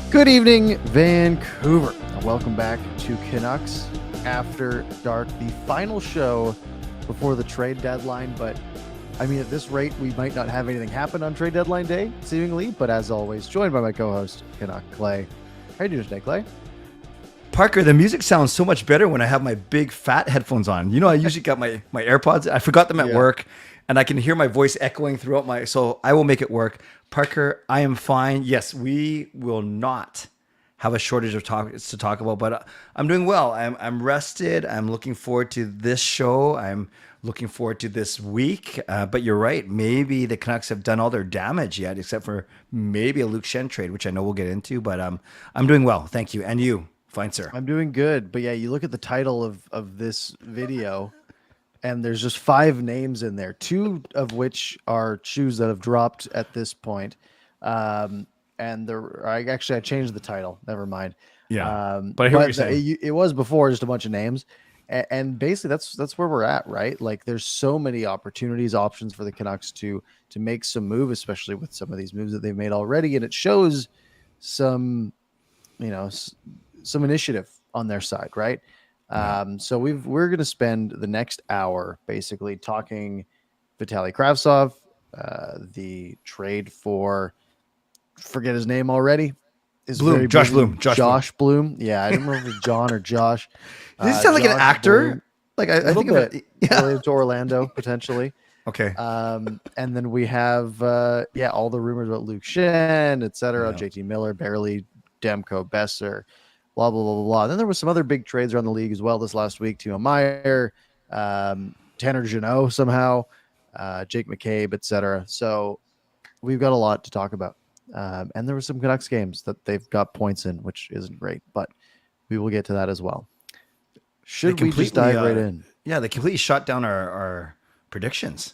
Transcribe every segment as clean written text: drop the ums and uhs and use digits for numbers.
Good evening, Vancouver. Welcome back to Canucks After Dark, the final show before the trade deadline. But I mean, at this rate, we might not have anything happen on trade deadline day, seemingly. But as always, joined by my co-host, Canuck Clay. How are you doing today, Clay? Parker, the music sounds so much better when I have my big fat headphones on. You know, I usually got my AirPods. I forgot them at work, and I can hear my voice echoing throughout so I will make it work. Parker, I am fine. Yes, we will not have a shortage of topics to talk about, but I'm doing well. I'm rested. I'm looking forward to this show. I'm looking forward to this week. But you're right. Maybe the Canucks have done all their damage yet, except for maybe a Luke Schenn trade, which I know we'll get into. But I'm doing well. Thank you. And you? Fine, sir. I'm doing good. But yeah, you look at the title of this video, and there's just 5 names in there, 2 of which are shoes that have dropped at this point. And I changed the title. Never mind. Yeah. But I hear what you're saying. It was before just a bunch of names. And basically that's where we're at, right? Like there's so many options for the Canucks to make some move, especially with some of these moves that they've made already. And it shows some initiative on their side, right? So we're going to spend the next hour basically talking Vitali Kravtsov, the trade for, forget his name already. Josh Bloom. Yeah, I don't remember if it was John or Josh. Does he sound like an actor? Bloom. Like I think of it. Yeah. Related to Orlando potentially. Okay. And then we have all the rumors about Luke Schenn, etc. Yeah. JT Miller, Barely, Demko, Boeser, blah blah blah blah blah. Then there was some other big trades around the league as well this last week. Timo Meier, Tanner Jeannot somehow, Jake McCabe, etc. So we've got a lot to talk about. And there were some Canucks games that they've got points in, which isn't great, but we will get to that as well. Should we just dive right in? Yeah, they completely shot down our predictions.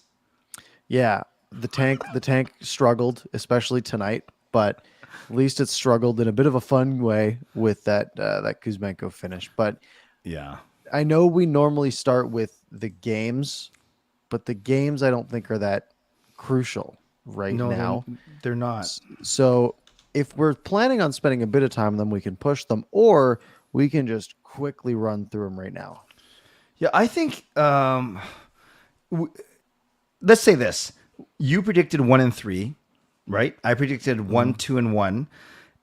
Yeah, the tank struggled, especially tonight, but at least it struggled in a bit of a fun way with that Kuzmenko finish. But yeah, I know we normally start with the games, but the games I don't think are that crucial now. They're not. So if we're planning on spending a bit of time on them, we can push them, or we can just quickly run through them right now. Yeah, I think let's say this. You predicted 1-3, right? I predicted 1-2-1,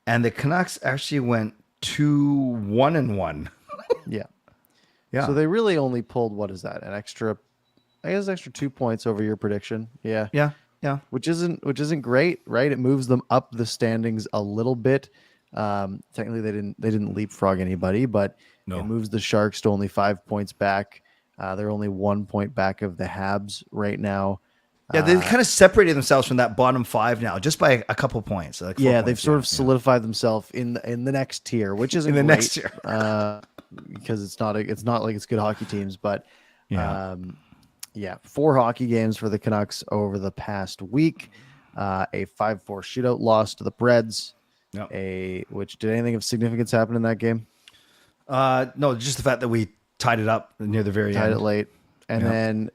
and the Canucks actually went 2-1-1. Yeah. Yeah. So they really only pulled, what is that? An extra 2 points over your prediction. Yeah. Yeah. Yeah. Which isn't great, right? It moves them up the standings a little bit. Technically they didn't leapfrog anybody, but it moves the Sharks to only 5 points back. They're only 1 point back of the Habs right now. Yeah, they kind of separated themselves from that bottom 5 now, just by a couple points. Like 4 points. They've sort of solidified themselves in the next tier, which isn't in the great, next tier because it's not like it's good hockey teams, but 4 hockey games for the Canucks over the past week. A 5-4 shootout loss to the Preds. Yep. Which did anything of significance happen in that game? No, just the fact that we tied it up near the very end. Tied it late. And then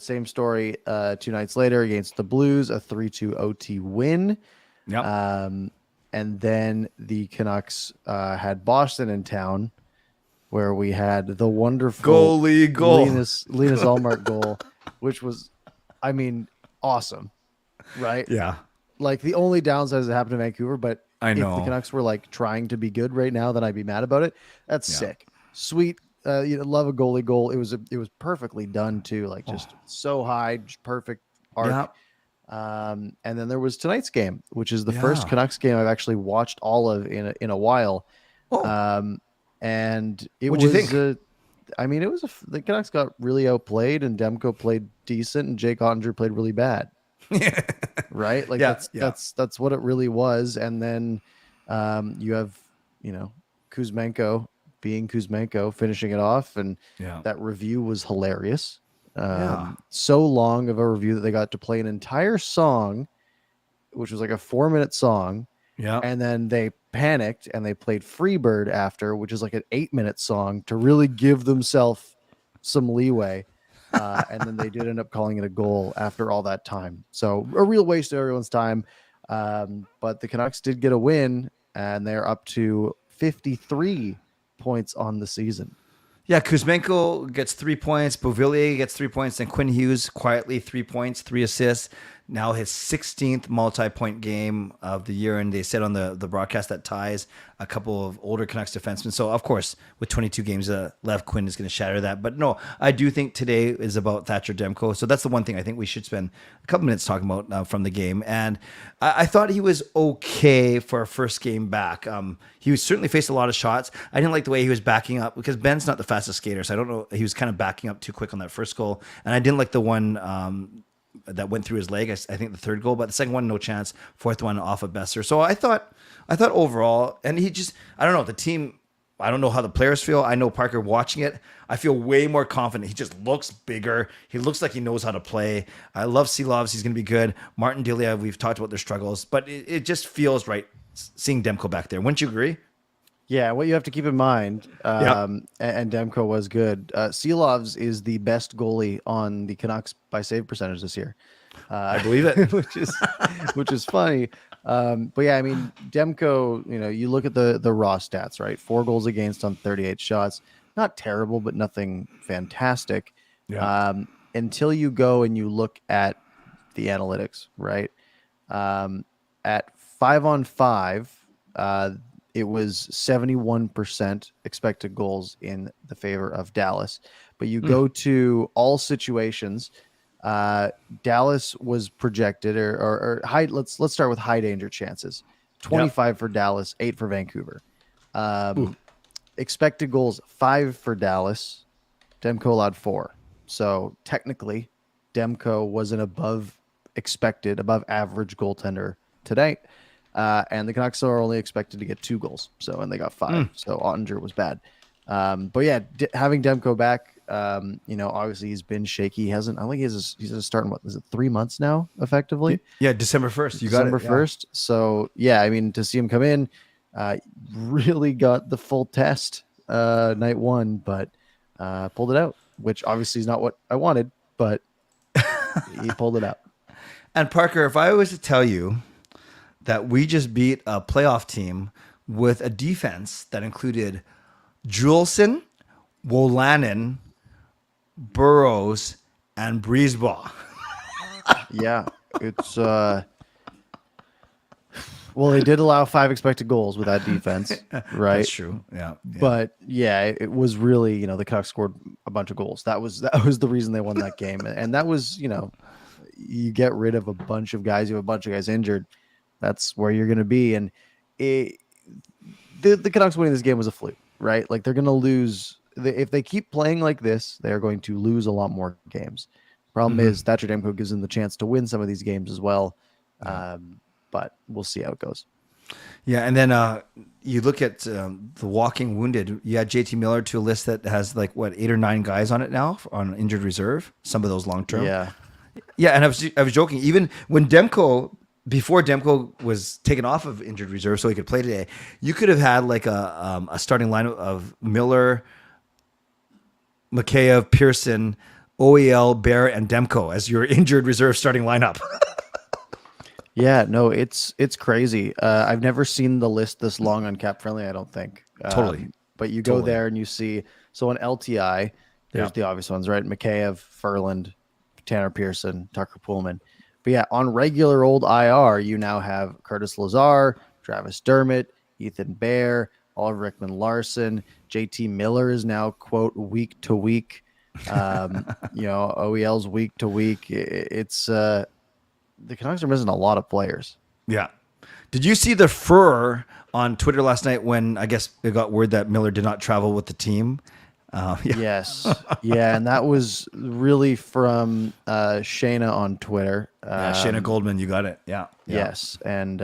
same story 2 nights later against the Blues, a 3-2 OT win. Yep. And then the Canucks had Boston in town, where we had the wonderful goalie goal, Linus Ullmark goal, which was, I mean, awesome, right? Yeah. Like the only downside is it happened in Vancouver, but I know if the Canucks were like trying to be good right now, then I'd be mad about it. That's sick. Sweet. Love a goalie goal. It was perfectly done too. Like just so high, just perfect arc. Yeah. And then there was tonight's game, which is the first Canucks game I've actually watched all of in a while. And it What'd you think? The Canucks got really outplayed, and Demko played decent, and Jake Ottinger played really bad. Right? Like that's what it really was. And then you have Kuzmenko being Kuzmenko, finishing it off, and that review was hilarious. So long of a review that they got to play an entire song, which was like a 4-minute song. Yeah. And then they panicked and they played Freebird after, which is like an 8-minute song, to really give themselves some leeway. And then they did end up calling it a goal after all that time. So a real waste of everyone's time. But the Canucks did get a win. and they're up to 53 points on the season. Yeah, Kuzmenko gets 3 points. Beauvillier gets 3 points. And Quinn Hughes quietly 3 points, 3 assists. Now his 16th multi-point game of the year. And they said on the broadcast that ties a couple of older Canucks defensemen. So, of course, with 22 games left, Quinn is going to shatter that. But no, I do think today is about Thatcher Demko. So that's the one thing I think we should spend a couple minutes talking about from the game. And I thought he was okay for a first game back. He certainly faced a lot of shots. I didn't like the way he was backing up because Ben's not the fastest skater. So I don't know. He was kind of backing up too quick on that first goal. And I didn't like the one that went through his leg. I think the third goal, but the second one, no chance. Fourth one off of Boeser. So I thought overall, and I don't know, the team, I don't know how the players feel. I know Parker watching it, I feel way more confident. He just looks bigger. He looks like he knows how to play. I love Silovs. He's going to be good. Martin Delia, we've talked about their struggles, but it just feels right seeing Demko back there. Wouldn't you agree? Yeah, what you have to keep in mind, and Demko was good. Silovs is the best goalie on the Canucks by save percentage this year. I believe it, which is funny. But yeah, I mean, Demko, you look at the raw stats, right? 4 goals against on 38 shots. Not terrible, but nothing fantastic. Yeah. Until you go and you look at the analytics, right? At 5-on-5, it was 71% expected goals in the favor of Dallas. But you go to all situations, Dallas was projected or high. Let's start with high danger chances. 25 for Dallas, 8 for Vancouver. Expected goals 5 for Dallas. Demko allowed 4. So technically, Demko was an above average goaltender today. And the Canucks are only expected to get 2 goals. And they got 5. So Ottinger was bad. But yeah, having Demko back, obviously he's been shaky. I think he's starting, 3 months now, effectively? Yeah, December 1st. You got it. December 1st. So yeah, I mean, to see him come in, really got the full test night 1, but pulled it out, which obviously is not what I wanted, but he pulled it out. And Parker, if I was to tell you that we just beat a playoff team with a defense that included Juleson, Wolanin, Burrows, and Brisebois. Yeah, it's well, they did allow 5 expected goals with that defense, right? That's true. Yeah. But yeah, it was really, the Canucks scored a bunch of goals. That was the reason they won that game, and that was, you get rid of a bunch of guys, you have a bunch of guys injured. That's where you're going to be. And the Canucks winning this game was a fluke, right? Like, they're going to lose. If they keep playing like this, they're going to lose a lot more games. Problem is, Thatcher Demko gives them the chance to win some of these games as well. But we'll see how it goes. Yeah, and then you look at the walking wounded. You had JT Miller to a list that has 8 or 9 guys on it now on injured reserve. Some of those long term. Yeah. And I was joking. Even when before Demko was taken off of injured reserve so he could play today, you could have had a starting lineup of Miller, Mikheyev, Pearson, OEL, Bear, and Demko as your injured reserve starting lineup. Yeah, no, it's crazy. I've never seen the list this long on Cap Friendly, I don't think. Totally. But you go there and you see, so on LTI, there's the obvious ones, right? Mikheyev, Furland, Tanner Pearson, Tucker Pullman. But yeah, on regular old IR, you now have Curtis Lazar, Travis Dermott, Ethan Bear, Oliver Rickman-Larson. JT Miller is now, quote, week to week. OEL's week to week. It's the Canucks are missing a lot of players. Yeah. Did you see the furor on Twitter last night when I guess it got word that Miller did not travel with the team? Yes. Yeah, and that was really from Shayna on Twitter. Shayna Goldman, you got it. Yeah. Yes, and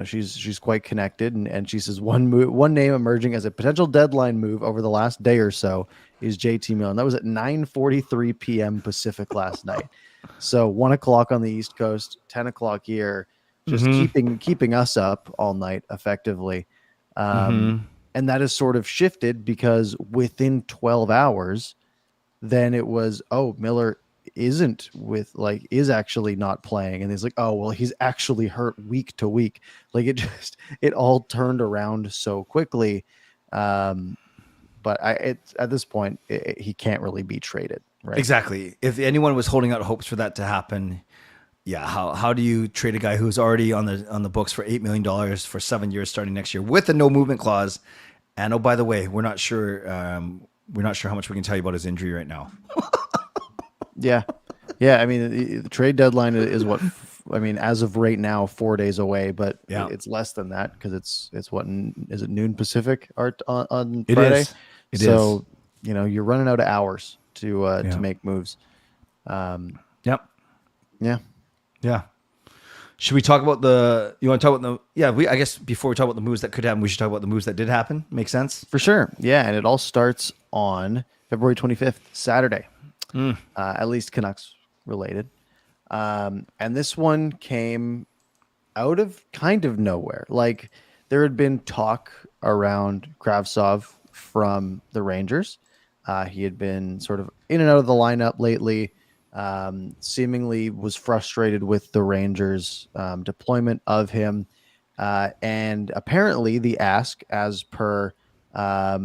she's quite connected, and she says one name emerging as a potential deadline move over the last day or so is JT Miller. And that was at 9:43 p.m. Pacific last night. So 1 o'clock on the East Coast, 10 o'clock here, just keeping us up all night effectively. And that has sort of shifted because within 12 hours, then it was, Miller is actually not playing, and he's like, oh well, he's actually hurt week to week. Like it all turned around so quickly. But at this point, he can't really be traded, right? Exactly. If anyone was holding out hopes for that to happen, yeah, how do you trade a guy who's already on the books for $8 million for 7 years starting next year with a no movement clause? And oh, by the way, we're not sure how much we can tell you about his injury right now. Yeah. I mean, the trade deadline is what as of right now, 4 days away, but it's less than that because it's what is it noon Pacific on Friday? It is. You're running out of hours to make moves. Yep. Yeah. Yeah. Should we talk about you want to talk about I guess before we talk about the moves that could happen, we should talk about the moves that did happen. Make sense? For sure. Yeah. And it all starts on February 25th, Saturday, at least Canucks related. And this one came out of kind of nowhere. Like there had been talk around Kravtsov from the Rangers. He had been sort of in and out of the lineup lately. Seemingly was frustrated with the Rangers' deployment of him. And apparently the ask, as per a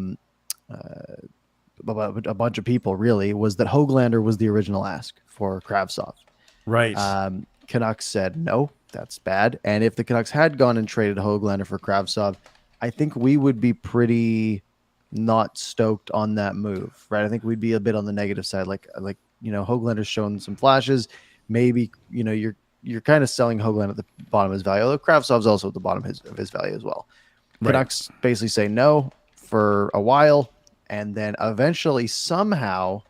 bunch of people really, was that Höglander was the original ask for Kravtsov. Right. Canucks said, no, that's bad. And if the Canucks had gone and traded Höglander for Kravtsov, I think we would be pretty not stoked on that move, right? I think we'd be a bit on the negative side. Like Höglander's shown some flashes. Maybe, you're kind of selling Höglander at the bottom of his value, although Kravtsov's also at the bottom of his value as well. Right. Canucks basically say no for a while, and then eventually somehow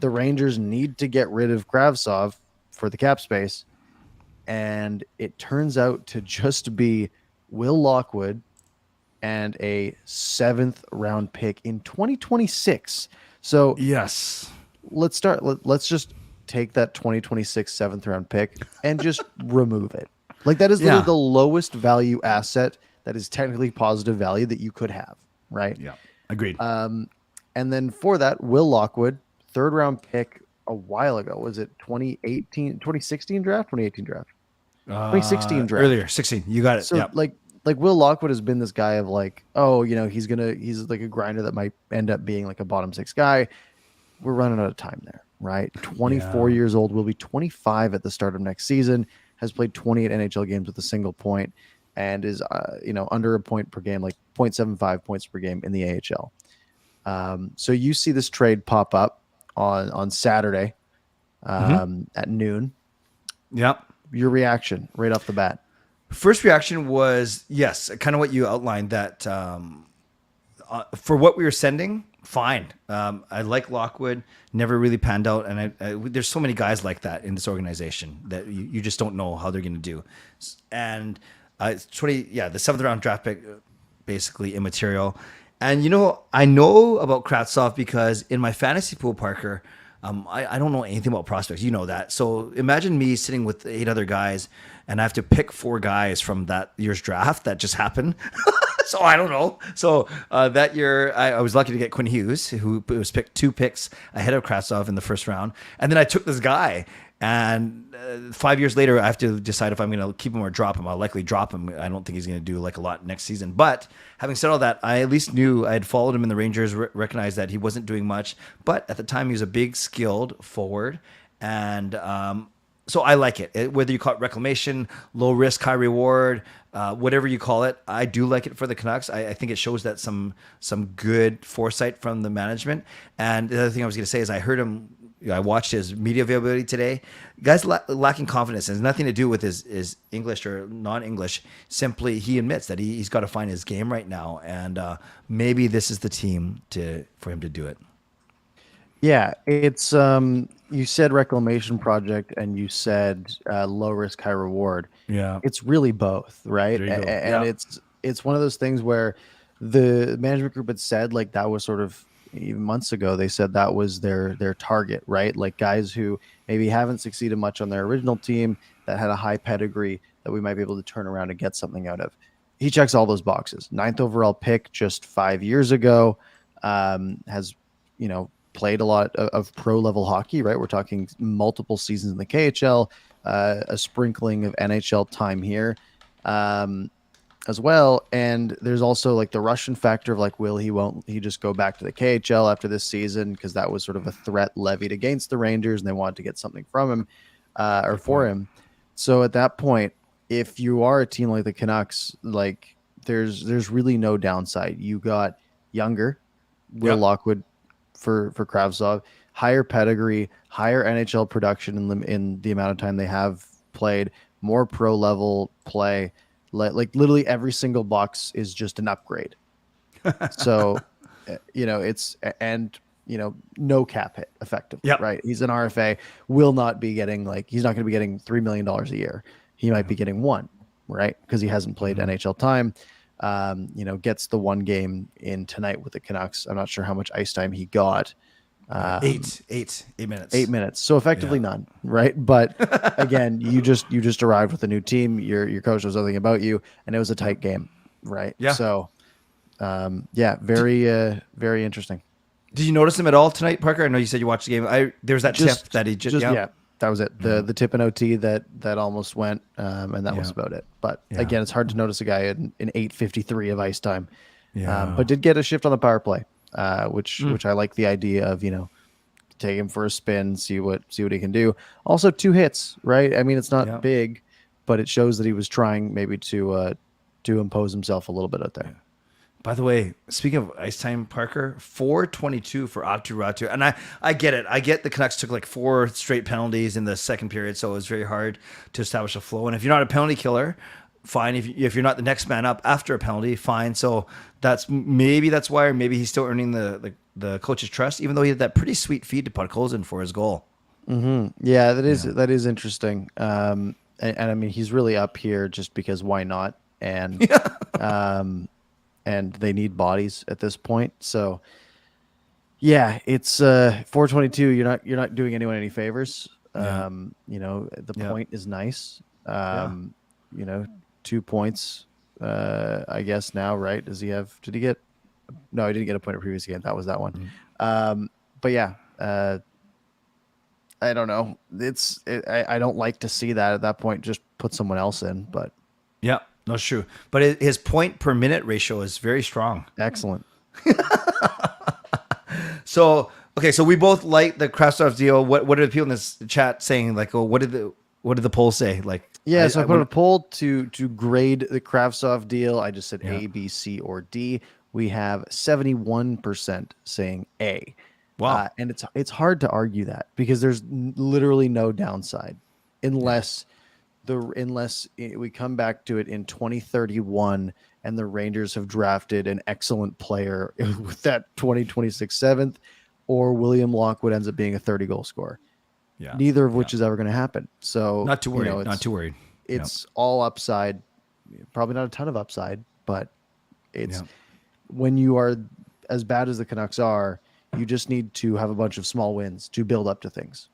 the Rangers need to get rid of Kravtsov for the cap space, and it turns out to just be Will Lockwood and a 7th round pick in 2026. So yes, let's start. Let's just take that 2026 7th round pick and just remove it. Like that is literally the lowest value asset that is technically positive value that you could have, right? Yeah, agreed. And then for that, Will Lockwood, 3rd round pick a while ago. Was it 2016 draft? 2016 draft. Earlier, 16. You got it. So like Will Lockwood has been this guy of like, he's like a grinder that might end up being like a bottom 6 guy. We're running out of time there, right? 24 years old, will be 25 at the start of next season, has played 28 NHL games with a single point, and is under a point per game, like 0.75 points per game in the AHL. So you see this trade pop up on Saturday at noon. Yep. Your reaction right off the bat? First reaction was, yes, kind of what you outlined, that for what we were sending, fine. I like Lockwood, never really panned out. And there's so many guys like that in this organization that you just don't know how they're going to do. And the 7th round draft pick, basically immaterial. And, I know about Kravtsov because in my fantasy pool, Parker, I don't know anything about prospects. You know that. So imagine me sitting with 8 other guys and I have to pick 4 guys from that year's draft that just happened. So I don't know. So that year I was lucky to get Quinn Hughes, who was picked 2 picks ahead of Kravtsov in the 1st round. And then I took this guy. And 5 years later, I have to decide if I'm going to keep him or drop him. I'll likely drop him. I don't think he's going to do like a lot next season. But having said all that, I at least knew I had followed him in the Rangers, recognized that he wasn't doing much. But at the time, he was a big, skilled forward. And so I like it. Whether you call it reclamation, low risk, high reward, whatever you call it, I do like it for the Canucks. I think it shows that some good foresight from the management. And the other thing I was going to say is I heard him. I watched his media availability today. Guys lacking confidence. It has nothing to do with his English or non-English. Simply, he admits that he's got to find his game right now, and maybe this is the team for him to do it. Yeah, it's you said reclamation project, and you said low risk, high reward. Yeah, it's really both, right? And it's one of those things where the management group had said like that was sort of. Even months ago, they said that was their target, right? Like guys who maybe haven't succeeded much on their original team that had a high pedigree that we might be able to turn around and get something out of. He checks all those boxes. 9th overall pick just 5 years ago, has played a lot of pro level hockey, right? We're talking multiple seasons in the KHL, a sprinkling of NHL time here as well. And there's also like the Russian factor of like, won't he just go back to the KHL after this season? Because that was sort of a threat levied against the Rangers and they wanted to get something from him or for him. So at that point, if you are a team like the Canucks, like there's really no downside. You got younger Will Lockwood for Kravtsov, higher pedigree, higher NHL production in the amount of time they have played, more pro level play. Like literally every single box is just an upgrade. So, it's no cap hit effectively, right? He's an RFA, will not be getting he's not going to be getting $3 million a year. He might be getting one, right? Because he hasn't played NHL time. Gets the one game in tonight with the Canucks. I'm not sure how much ice time he got. 8 minutes. 8 minutes. So effectively none, right? But again, you just arrived with a new team. Your coach knows nothing about you, and it was a tight game, right? Yeah. So, very interesting. Did you notice him at all tonight, Parker? I know you said you watched the game. There's that tip that he just that was it. The tip in OT that almost went, and that was about it. But again, it's hard to notice a guy in 8:53 of ice time. But did get a shift on the power play, which I like the idea of, take him for a spin, see what he can do. Also 2 hits, right? I mean, it's not big, but it shows that he was trying maybe to impose himself a little bit out there. Yeah. By the way, speaking of ice time, Parker, 4:22 for Aatu Ratu. And I get it. I get the Canucks took like 4 straight penalties in the second period, so it was very hard to establish a flow. And if you're not a penalty killer, fine. If you're not the next man up after a penalty, fine. So that's why, or maybe he's still earning the coach's trust, even though he had that pretty sweet feed to Podkolzin for his goal. Mm-hmm. Yeah, that is interesting. And I mean, he's really up here just because why not? And and they need bodies at this point. So yeah, it's 422. You're not doing anyone any favors. The point is nice. 2 points, I guess now, right? Did he get? No, he didn't get a point in previous game. That was that one. But yeah, I don't know. I don't like to see that at that point. Just put someone else in, but yeah. No, it's true. But his point per minute ratio is very strong. Excellent. So we both like the Kravtsov deal. What are the people in this chat saying? Like, what did the poll say? Like, so I put a poll to grade the Kravtsov deal. I just said A, B, C, or D. We have 71% saying A. Wow. And it's hard to argue that because there's literally no downside unless we come back to it in 2031 and the Rangers have drafted an excellent player with that 2026 7th, or William Lockwood ends up being a 30-goal scorer. Yeah. Neither of which is ever going to happen. So not too worried. Not too worried. It's all upside. Probably not a ton of upside, but it's when you are as bad as the Canucks are, you just need to have a bunch of small wins to build up to things.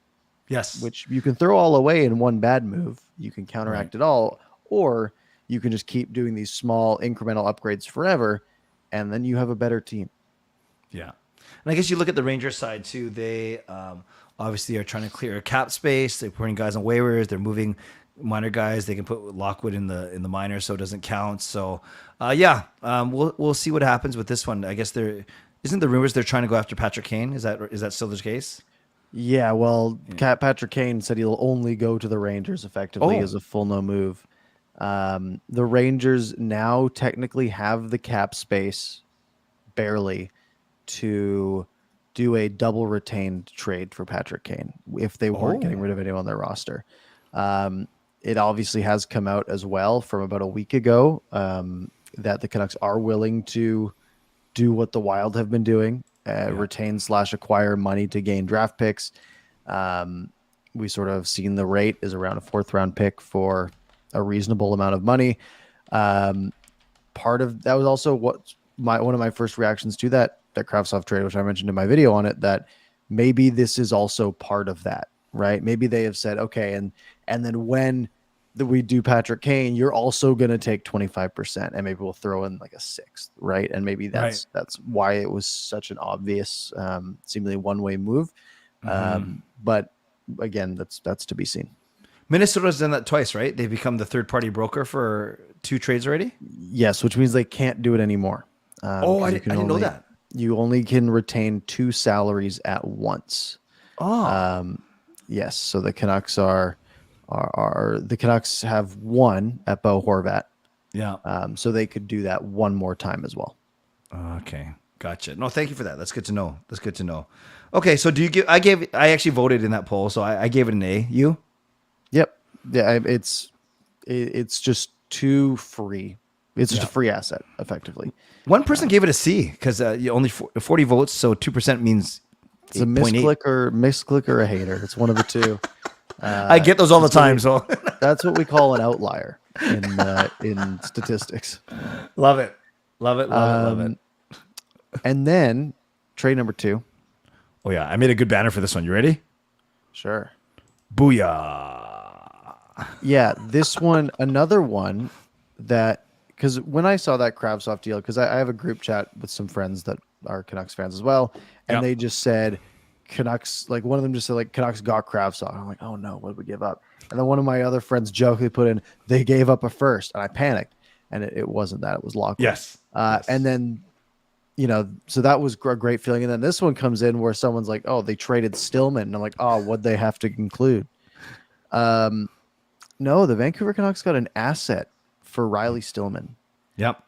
Yes. Which you can throw all away in one bad move. You can counteract it all, or you can just keep doing these small incremental upgrades forever, and then you have a better team. Yeah. And I guess you look at the Rangers side too. They obviously are trying to clear a cap space. They're putting guys on waivers. They're moving minor guys. They can put Lockwood in the minors, so it doesn't count. So we'll see what happens with this one. I guess isn't the rumors they're trying to go after Patrick Kane. Is that still the case? Yeah, well, Patrick Kane said he'll only go to the Rangers effectively as a full no move. The Rangers now technically have the cap space, barely, to do a double retained trade for Patrick Kane if they weren't getting rid of anyone on their roster. It obviously has come out as well from about a week ago that the Canucks are willing to do what the Wild have been doing. Retain/acquire money to gain draft picks. We sort of seen the rate is around a 4th round pick for a reasonable amount of money. Part of that was also one of my first reactions to that Kravtsov trade, which I mentioned in my video on it, that maybe this is also part of that, right? Maybe they have said, okay, and then when we do Patrick Kane, you're also going to take 25%, and maybe we'll throw in like a sixth, right? And maybe that's why it was such an obvious, seemingly one-way move. But again, that's to be seen. Minnesota's done that twice, right? They've become the third-party broker for 2 trades already? Yes, which means they can't do it anymore. I didn't know that. You only can retain 2 salaries at once. Yes, so the Canucks are the Canucks have one at Bo Horvat. Yeah. So they could do that one more time as well. Okay. Gotcha. No, thank you for that. That's good to know. Okay, so do you give? I actually voted in that poll, so I gave it an A. You? Yep. Yeah, it's just too free. It's just a free asset, effectively. One person gave it a C because you only 40 votes, so 2% means it's a misclick or a hater. It's one of the two. I get those all the time, so that's what we call an outlier in statistics. Love it. And then trade number 2. Oh yeah, I made a good banner for this one. You ready? Sure. Booyah. Yeah, this one, another one that, because when I saw that Kravtsov deal, because I have a group chat with some friends that are Canucks fans as well, and they just said Canucks, like one of them just said like Canucks got Kravtsov. I'm like, oh no, what did we give up? And then one of my other friends jokingly put in, they gave up a first, and I panicked, and it wasn't that, it was Lockwood. Yes. And then, so that was a great feeling. And then this one comes in where someone's like, oh, they traded Stillman. And I'm like, oh, what'd they have to include? No, the Vancouver Canucks got an asset for Riley Stillman. Yep.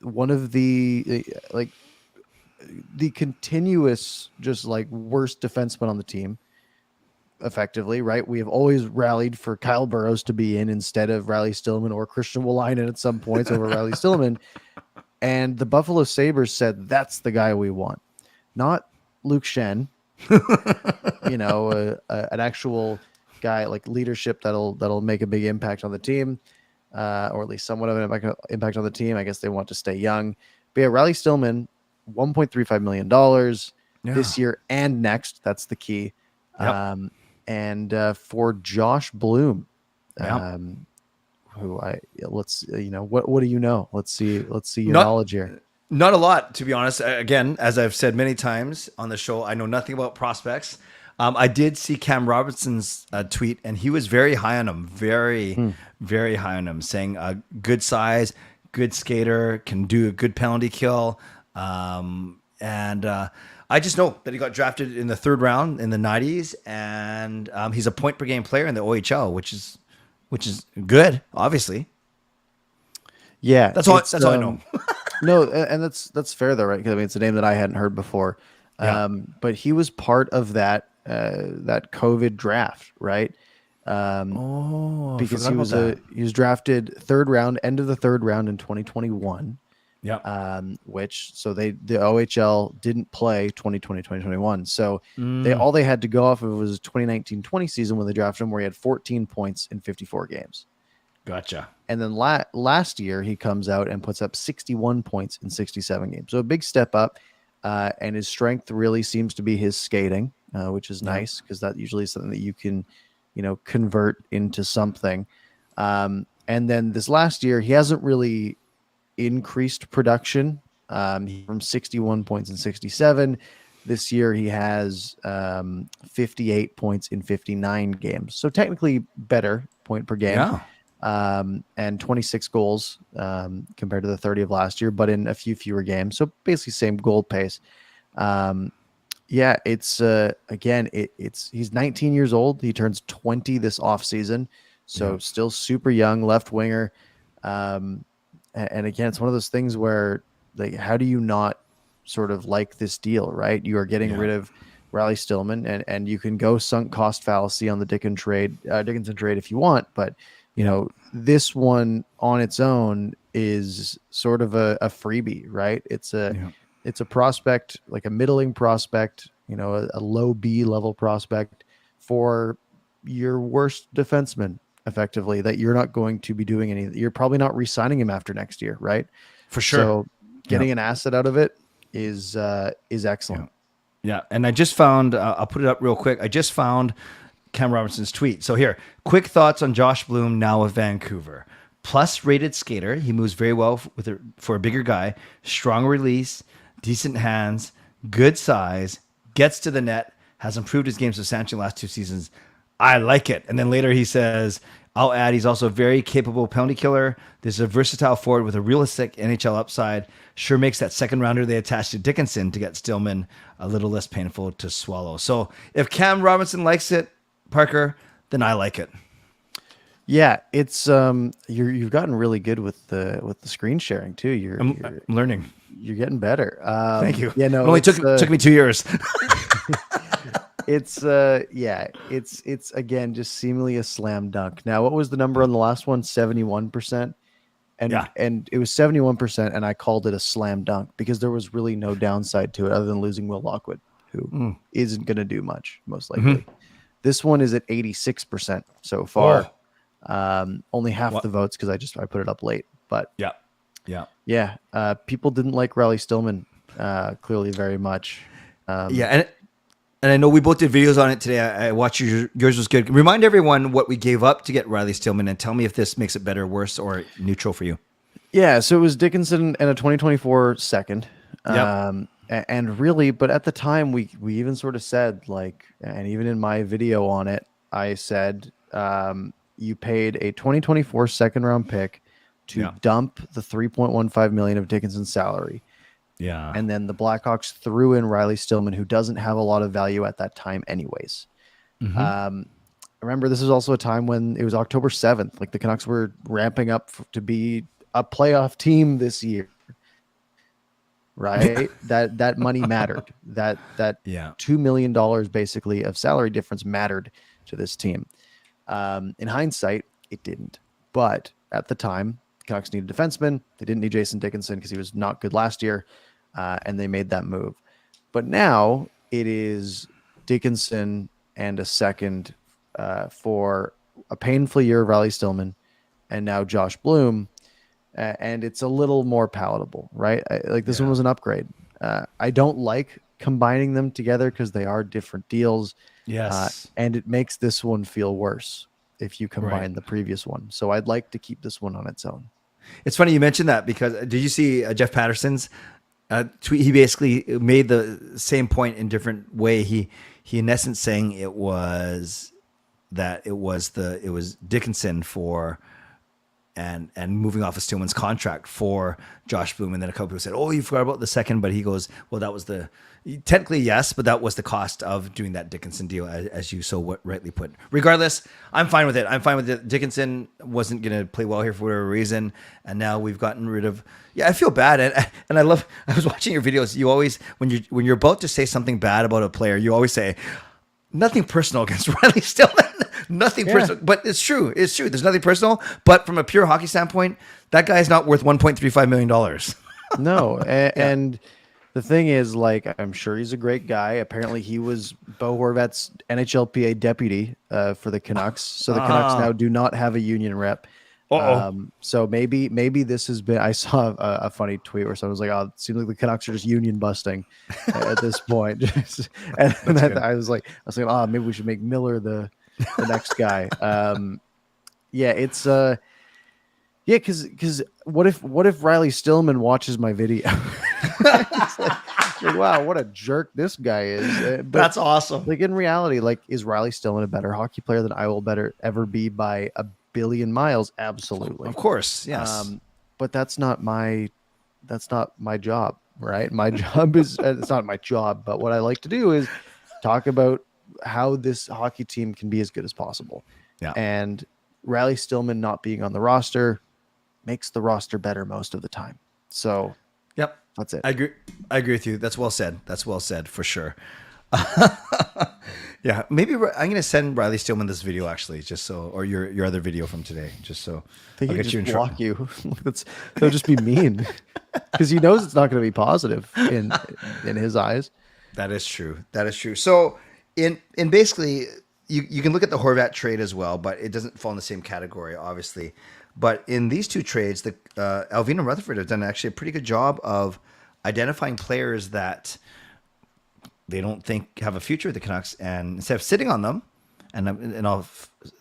One of the continuous, just like worst defenseman on the team, effectively, right? We have always rallied for Kyle Burroughs to be in instead of Riley Stillman, or Christian Wolainen at some points over Riley Stillman. And the Buffalo Sabres said, that's the guy we want. Not Luke Schenn, an actual guy like leadership that'll make a big impact on the team, or at least somewhat of an impact on the team. I guess they want to stay young. But yeah, Riley Stillman, $1.35 million this year and next. That's the key. Yep. And for Josh Bloom, who what do you know? Let's see your knowledge here. Not a lot, to be honest. Again, as I've said many times on the show, I know nothing about prospects. I did see Cam Robertson's tweet, and he was very high on him, very high on him, saying good size, good skater, can do a good penalty kill. And I just know that he got drafted in the 3rd round in the 90s, and he's a point per game player in the OHL, which is good, obviously. Yeah, that's all I know. No, and that's fair though, right? Because I mean, it's a name that I hadn't heard before. But he was part of that COVID draft, right? Because he was drafted 3rd round, end of the 3rd round in 2021. Yeah. So the OHL didn't play 2020, 2021. So all they had to go off of was 2019-20 season when they drafted him, where he had 14 points in 54 games. Gotcha. And then last year he comes out and puts up 61 points in 67 games. So a big step up. And his strength really seems to be his skating, which is nice, because that usually is something that you can, convert into something. And then this last year, he hasn't really increased production from 61 points in 67. This year, he has 58 points in 59 games. So technically better point per game. Yeah. And 26 goals compared to the 30 of last year, but in a few fewer games. So basically same goal pace. It's he's 19 years old. He turns 20 this off season. So still super young, left winger. And again, it's one of those things where, like, how do you not sort of like this deal, right? You are getting rid of Riley Stillman, and you can go sunk cost fallacy on the Dickinson trade if you want, but this one on its own is sort of a freebie, right? It's a prospect, like a middling prospect, a low B level prospect for your worst defenseman, effectively, that you're not going to be doing you're probably not re-signing him after next year, right? For sure. So getting an asset out of it is excellent. Yeah. And I just found, I'll put it up real quick. I just found Cam Robinson's tweet. So here, quick thoughts on Josh Bloom now with Vancouver. Plus rated skater. He moves very well for a bigger guy. Strong release, decent hands, good size, gets to the net, has improved his game substantially last 2 seasons. I like it. And then later he says, I'll add, he's also a very capable penalty killer. There's a versatile forward with a realistic NHL upside. Sure makes that second rounder they attached to Dickinson to get Stillman a little less painful to swallow. So if Cam Robinson likes it, Parker, then I like it. Yeah, it's you've gotten really good with the screen sharing too. I'm learning. You're getting better. Thank you. Yeah, no, it only took me 2 years. It's it's again just seemingly a slam dunk. Now, what was the number on the last one? 71%. And it was 71%, and I called it a slam dunk because there was really no downside to it other than losing Will Lockwood, who isn't going to do much, most likely. This one is at 86% so far. Only half the votes because I put it up late. But people didn't like Riley Stillman clearly very much. And I know we both did videos on it today. I watched yours was good. Remind everyone what we gave up to get Riley Stillman, and tell me if this makes it better, worse, or neutral for you. Yeah, so it was Dickinson and a 2024 second. And really, but at the time we even sort of said, like, and even in my video on it, I said you paid a 2024 second round pick to dump the $3.15 million of Dickinson's salary. Yeah. And then the Blackhawks threw in Riley Stillman, who doesn't have a lot of value at that time anyways. Remember, this is also a time when it was October 7th. Like, the Canucks were ramping up to be a playoff team this year. Right? that money mattered. That $2 million basically of salary difference mattered to this team. In hindsight, it didn't. But at the time, Canucks needed defensemen. They didn't need Jason Dickinson because he was not good last year, and they made that move. But now it is Dickinson and a second for a painful year of Riley Stillman, and now Josh Bloom, and it's a little more palatable, right? This one was an upgrade. I don't like combining them together because they are different deals. Yes, and it makes this one feel worse if you combine the previous one. So I'd like to keep this one on its own. It's funny you mentioned that because did you see Jeff Patterson's tweet? He basically made the same point in different way. He in essence saying it was Dickinson for and moving off of Stillman's contract for Josh Bloom. And then a couple people said, "Oh, you forgot about the second," but he goes, "Well, that was technically yes, but that was the cost of doing that Dickinson deal, as you so rightly put." Regardless, I'm fine with it. I'm fine with it. Dickinson wasn't going to play well here for whatever reason, and now we've gotten rid of. Yeah, I feel bad, and I was watching your videos. You always when you're about to say something bad about a player, you always say nothing personal against Riley Stillman. Nothing personal, but it's true. It's true. There's nothing personal, but from a pure hockey standpoint, that guy is not worth $1.35 million. No, and the thing is, like, I'm sure he's a great guy. Apparently, he was Bo Horvat's NHLPA deputy for the Canucks. So the Canucks now do not have a union rep. So maybe this has been. I saw a funny tweet where someone was like, "Oh, it seems like the Canucks are just union busting at this point." and I was like, "Oh, maybe we should make Miller the next guy." Because what if Riley Stillman watches my video? Like, wow, what a jerk this guy is. But that's awesome. Like, in reality, like, is Riley Stillman a better hockey player than I will ever be by a billion miles? Absolutely, of course, yes. But that's not my job, right? My job is it's not my job, but what I like to do is talk about how this hockey team can be as good as possible. Yeah. And Riley Stillman not being on the roster makes the roster better most of the time. So, yep, that's it. I agree with you. That's well said. That's well said for sure. Yeah, maybe I'm going to send Riley Stillman this video actually, just so, or your other video from today, just so I'll get you in trouble. You. That'll just be mean because he knows it's not going to be positive in his eyes. That is true. That is true. So in basically, you can look at the Horvat trade as well, but it doesn't fall in the same category, obviously. But in these two trades, the Alvin and Rutherford have done actually a pretty good job of identifying players that they don't think have a future with the Canucks, and instead of sitting on them And in all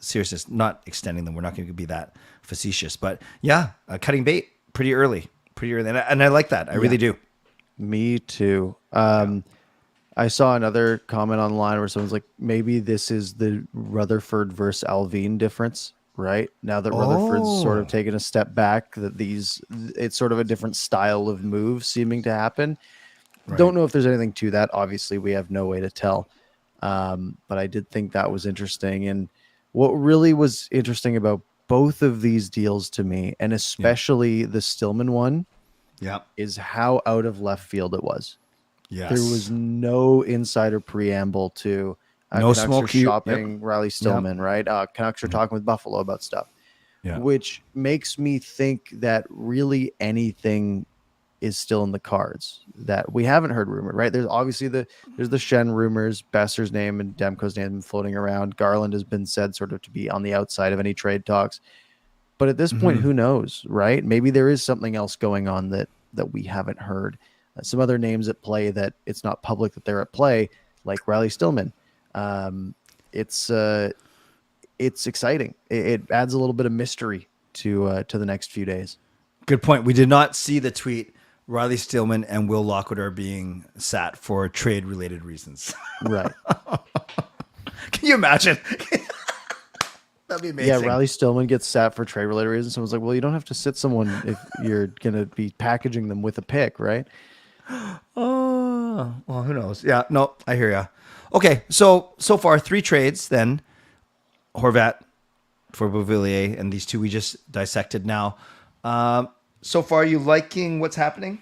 seriousness, not extending them. We're not going to be that facetious, but yeah, cutting bait pretty early, and I like that. I really do. Me too. I saw another comment online where someone's like, maybe this is the Rutherford versus Alvin difference, right? Now that Rutherford's sort of taken a step back, that it's sort of a different style of move seeming to happen. Right. Don't know if there's anything to that. Obviously, we have no way to tell. But I did think that was interesting. And what really was interesting about both of these deals to me, and especially the Stillman one, is how out of left field it was. Yes. There was no insider preamble to no Canucks smoke shopping Riley Stillman, right? Canucks are talking with Buffalo about stuff, which makes me think that really anything is still in the cards that we haven't heard rumored, right? There's obviously there's the Schenn rumors, Boeser's name and Demko's name floating around. Garland has been said sort of to be on the outside of any trade talks. But at this point, who knows, right? Maybe there is something else going on that we haven't heard. Some other names at play that it's not public that they're at play, like Riley Stillman. It's exciting. It adds a little bit of mystery to the next few days. Good point. We did not see the tweet. Riley Stillman and Will Lockwood are being sat for trade-related reasons. Right. Can you imagine? That'd be amazing. Yeah, Riley Stillman gets sat for trade-related reasons. Someone's like, well, you don't have to sit someone if you're going to be packaging them with a pick, right? Oh, well, who knows? Yeah, no, I hear ya. Okay, so far 3 trades then. Horvat for Beauvillier and these 2 we just dissected now. So far, you liking what's happening?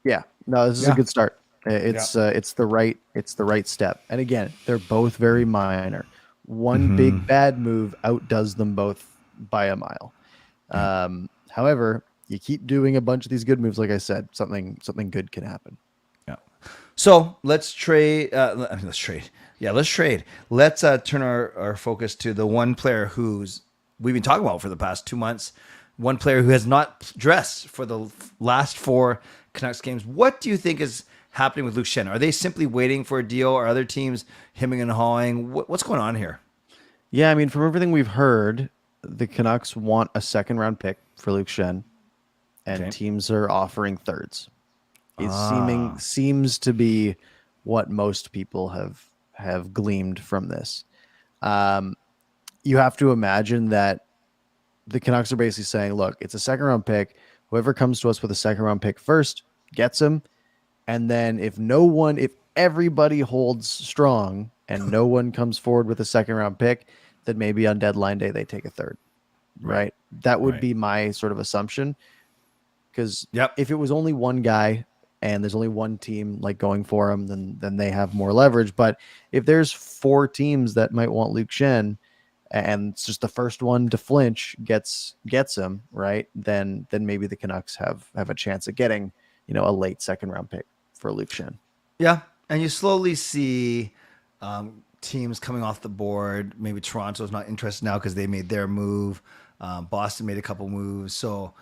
Yeah, no, this is a good start. It's the right step. And again, they're both very minor. One big bad move outdoes them both by a mile. However, you keep doing a bunch of these good moves, like I said, something good can happen. Yeah. So let's trade. Let's trade. Yeah, let's trade. Let's turn our focus to the one player we've been talking about for the past 2 months. One player who has not dressed for the last 4 Canucks games. What do you think is happening with Luke Schenn? Are they simply waiting for a deal? Are other teams hemming and hawing? What's going on here? Yeah, I mean, from everything we've heard, the Canucks want a second-round pick for Luke Schenn, and teams are offering thirds. It seems to be what most people have gleaned from this. You have to imagine that the Canucks are basically saying, look, it's a second-round pick. Whoever comes to us with a second-round pick first gets him. And then if everybody holds strong and no one comes forward with a second-round pick, then maybe on deadline day they take a third, right? That would be my sort of assumption. Because if it was only one guy and there's only one team like going for him, then they have more leverage. But if there's 4 teams that might want Luke Schenn, and it's just the first one to flinch gets him, right? Then maybe the Canucks have a chance at getting, a late second-round pick for Luke Schenn. Yeah, and you slowly see teams coming off the board. Maybe Toronto's not interested now because they made their move. Boston made a couple moves. So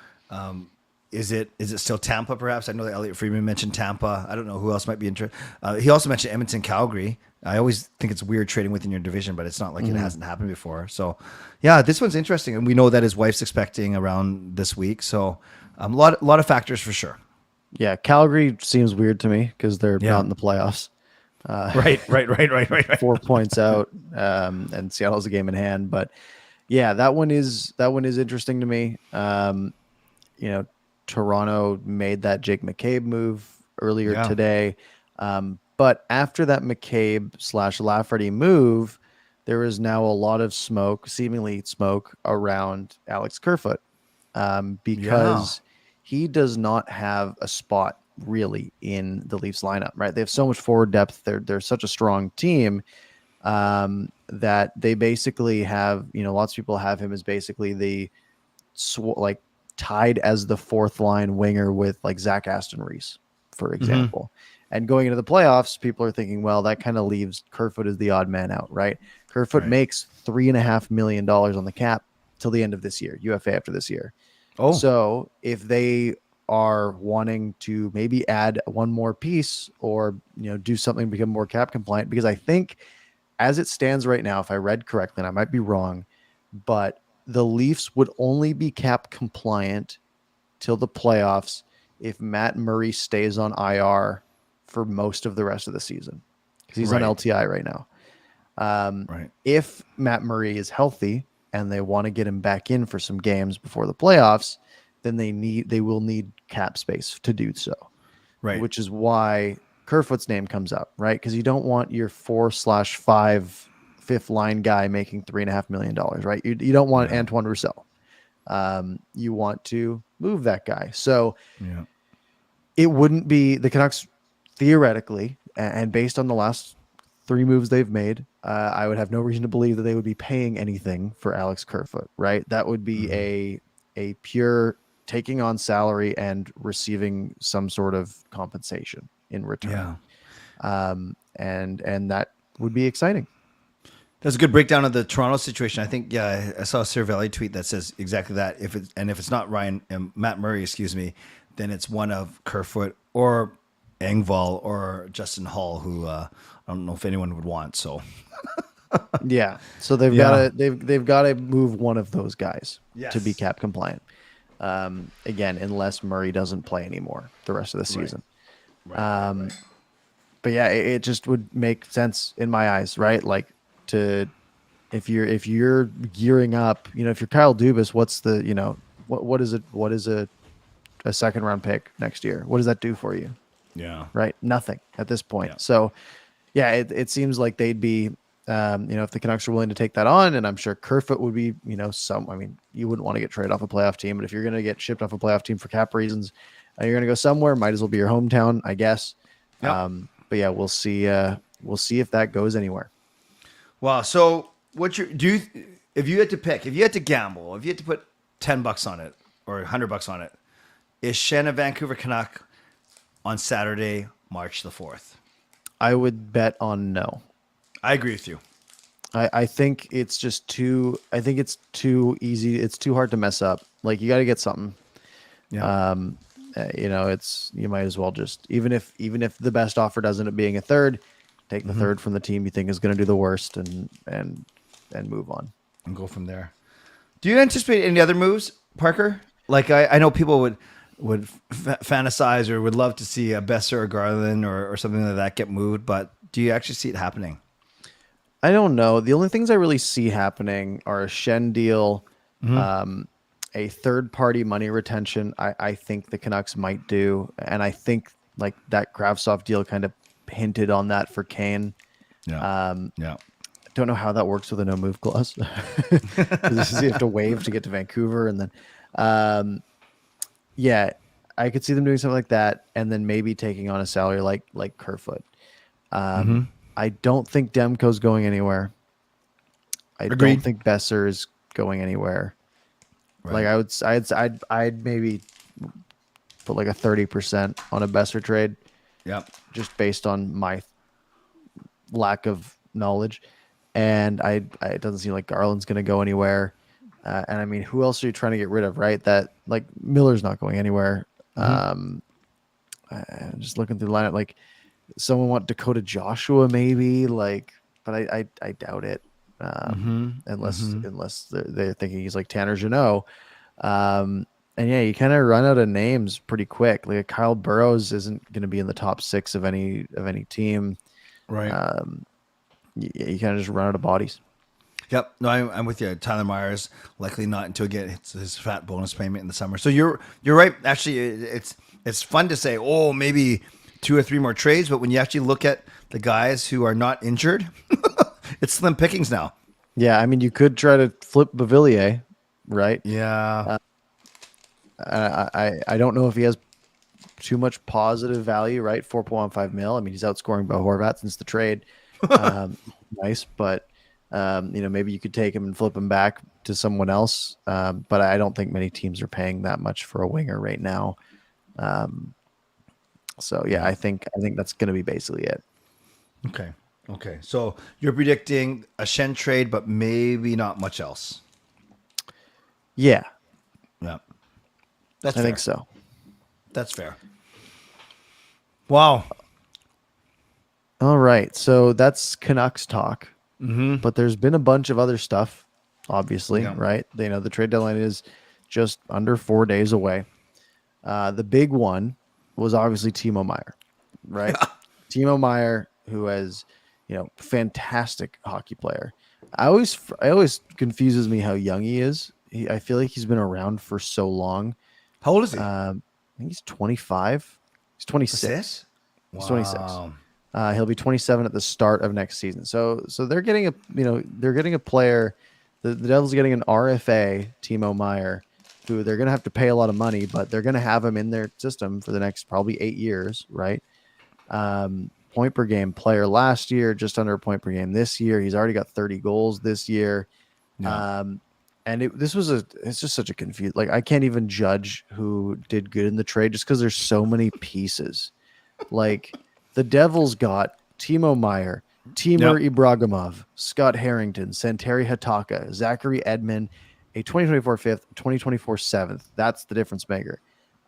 is it still Tampa perhaps? I know that Elliot Friedman mentioned Tampa. I don't know who else might be interested. He also mentioned Edmonton, Calgary. I always think it's weird trading within your division, but it's not like it hasn't happened before. So, yeah, this one's interesting, and we know that his wife's expecting around this week. So, a lot of factors for sure. Yeah, Calgary seems weird to me because they're not in the playoffs. Right. 4 points out, and Seattle's a game in hand. But yeah, that one is interesting to me. Toronto made that Jake McCabe move earlier today. But after that McCabe/Lafferty move, there is now a lot of seemingly smoke around Alex Kerfoot, because he does not have a spot really in the Leafs lineup, right? They have so much forward depth. They're such a strong team that they basically have, lots of people have him as basically the tied as the 4th line winger with like Zach Aston Reese, for example. And going into the playoffs, people are thinking, well, that kind of leaves Kerfoot as the odd man out, right? Kerfoot makes $3.5 million on the cap till the end of this year, UFA after this year. Oh, so if they are wanting to maybe add one more piece or do something to become more cap compliant, because I think as it stands right now, if I read correctly, and I might be wrong, but the Leafs would only be cap compliant till the playoffs if Matt Murray stays on IR for most of the rest of the season, because he's on LTI right now. If Matt Murray is healthy and they want to get him back in for some games before the playoffs, then they will need cap space to do so. Right. Which is why Kerfoot's name comes up, right? Because you don't want your 4/5 fifth line guy making $3.5 million, right? You don't want Antoine Roussel. You want to move that guy. So it wouldn't be the Canucks theoretically, and based on the last 3 moves they've made, I would have no reason to believe that they would be paying anything for Alex Kerfoot, right? That would be a pure taking on salary and receiving some sort of compensation in return. And that would be exciting. That's a good breakdown of the Toronto situation. I think, I saw a Cervelli tweet that says exactly that. If it's not Matt Murray, then it's one of Kerfoot or Engvall or Justin Hall, who I don't know if anyone would want. So so they've got to move one of those guys to be cap compliant. Again, unless Murray doesn't play anymore the rest of the season. Right. But yeah, it just would make sense in my eyes, right? Like if you're gearing up, if you're Kyle Dubas, what's the, what is a second round pick next year? What does that do for you? Yeah. Right. Nothing at this point. Yeah. So yeah, it seems like they'd be, if the Canucks are willing to take that on, and I'm sure Kerfoot would be, you wouldn't want to get traded off a playoff team, but if you're going to get shipped off a playoff team for cap reasons, you're going to go somewhere, might as well be your hometown, I guess. Yep. But yeah, we'll see if that goes anywhere. Wow. So if you had to pick, if you had to gamble, if you had to put $10 on it or $100 on it, is Schenn a Vancouver Canuck on Saturday, March the 4th? I would bet on no. I agree with you. I think it's just too easy. It's too hard to mess up. Like, you got to get something. Yeah. You might as well just, even if the best offer does end up being a third, take the third from the team you think is going to do the worst and move on and go from there. Do you anticipate any other moves, Parker? Like, I know people would fantasize or would love to see a Boeser or Garland or something like that get moved, but do you actually see it happening? I don't know. The only things I really see happening are a Schenn deal, a third-party money retention. I think the Canucks might do, and I think like that Kravtsov deal kind of hinted on that for Kane. Don't know how that works with a no-move clause. This is, you have to waive to get to Vancouver, and then I could see them doing something like that, and then maybe taking on a salary like Kerfoot. I don't think Demko's going anywhere. Agreed. Don't think Boeser is going anywhere. Right. Like I'd maybe put like a 30% on a Boeser trade. Yep. Just based on my lack of knowledge, and it doesn't seem like Garland's going to go anywhere. And I mean, who else are you trying to get rid of? Right? That, like, Miller's not going anywhere. I'm just looking through the lineup. Like, someone want Dakota Joshua maybe, like, but I doubt it. Unless they're thinking he's like Tanner Jeannot. And yeah, you kind of run out of names pretty quick. Like, Kyle Burrows isn't going to be in the top 6 of any team. Right. You kind of just run out of bodies. Yep. No, I'm with you. Tyler Myers likely not until he gets his fat bonus payment in the summer. So you're right. Actually, it's fun to say, oh, maybe 2 or 3 more trades, but when you actually look at the guys who are not injured, it's slim pickings now. Yeah, I mean, you could try to flip Beauvillier, right? Yeah. I don't know if he has too much positive value, right? 4.15 mil. I mean, he's outscoring Bo Horvat since the trade. Nice, but maybe you could take him and flip him back to someone else. But I don't think many teams are paying that much for a winger right now. So yeah, I think that's going to be basically it. Okay. So you're predicting a Schenn trade, but maybe not much else. Yeah. Yeah. I think so. That's fair. Wow. All right. So that's Canucks talk. but there's been a bunch of other stuff, obviously, right? The trade deadline is just under 4 days away. The big one was obviously Timo Meier, right? Timo Meier, who has, fantastic hockey player. I always confuses me how young he is. I feel like he's been around for so long. How old is he? I think he's 25. He's 26. Wow. He's 26. He'll be 27 at the start of next season. So they're getting a player. The Devils are getting an RFA, Timo Meier, who they're going to have to pay a lot of money, but they're going to have him in their system for the next probably 8 years, right? Point per game player last year, just under a point per game this year. He's already got 30 goals this year. Yeah. And it's just such a confused. Like, I can't even judge who did good in the trade just because there's so many pieces. Like, the Devils got Timo Meier, Timur Ibragimov, Scott Harrington, Santeri Hataka, Zachary Edmond, a 2024 fifth, 2024 seventh. That's the difference maker.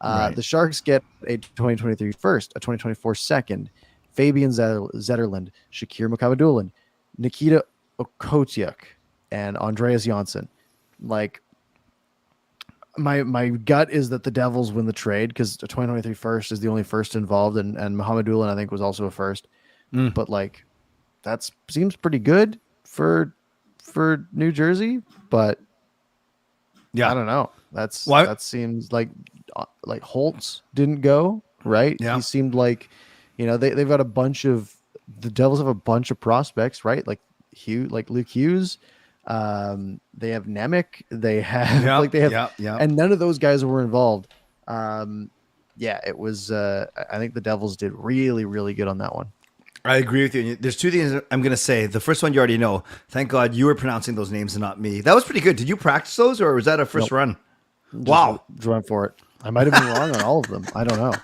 Right. The Sharks get a 2023 first, a 2024 second, Fabian Zetterlund, Shakir Mukhamadullin, Nikita Okotiuk, and Andreas Janssen. Like, my gut is that the Devils win the trade because the 2023 first is the only first involved, and Mukhamadullin, I think, was also a first. But like, that seems pretty good for New Jersey, but I don't know. That seems like Holtz didn't go, right? Yeah. He seemed like, they've got the Devils have a bunch of prospects, right? Like Luke Hughes. They have Nemec. They have and none of those guys were involved. It was. I think the Devils did really, really good on that one. I agree with you. There's two things I'm going to say. The first one you already know. Thank God you were pronouncing those names and not me. That was pretty good. Did you practice those, or was that a first run? Wow. Just run for it. I might have been wrong on all of them. I don't know.